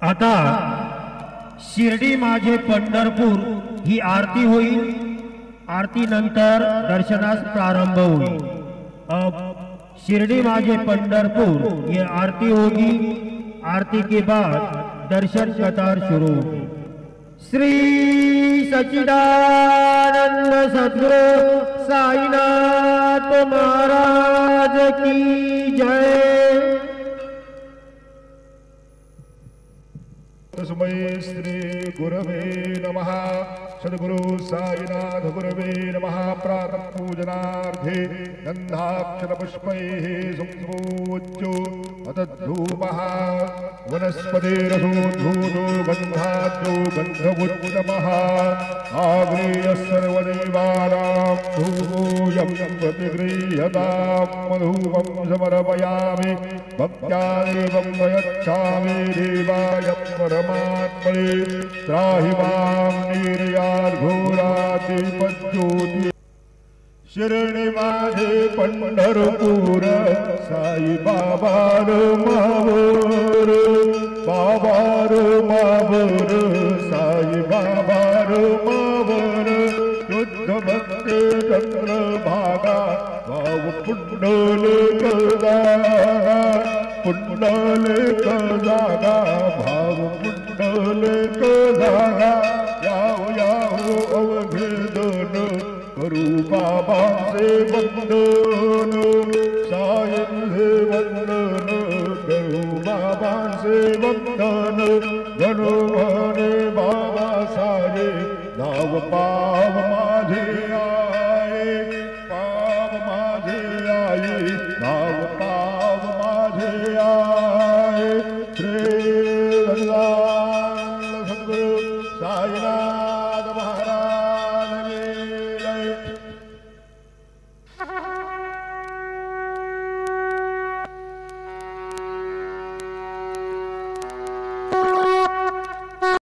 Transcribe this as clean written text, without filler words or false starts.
आता शिर्डी माझे पंढरपूर ही आरती होईल। आरती नंतर दर्शनास प्रारंभ होईल। अब शिरडी माझे पंढरपुर ये आरती होगी। आरती के बाद दर्शन कतार शुरू होगी। श्री सच्चिदानंद सद्गुरु साईनाथ महाराज की जय। तस्मै श्री गुरवे नमः। सद्गुरु साईनाथ गुरवे नमः। प्रातः पूजनार्थे गंधाक्षर पुष्पैः संपूज्यो अतद्धूपः वनस्पतिरसोद्धूतो गन्धाद्यो गन्धवोत्तमः आग्नेयः सर्वदेवानां धूपोऽयं प्रतिगृह्यतां मधुपं समर्पयामि भक्त्या देवं प्रयच्छामि देवाय परमात्मने त्राहि मां निर्याघोरातिपज्योति। शिरडी माझे पंढरपूर साई बाबार मावर बाबार मावर साई बाबार मावर शुद्ध भक्त चंद्र भागा भाव पुंडलिक जागा पुंडलिक जागा भाव पुंडलिक जागा याव याव अवघेदन करू बाबांचे वंदन साईंचे वंदन करू बाबांचे वंदन गणो म्हणे बाबा सारे नाव पाव माझे आये पाव माझे आये नाव पाव माझे आये। श्री सद्गुरु साईनाथ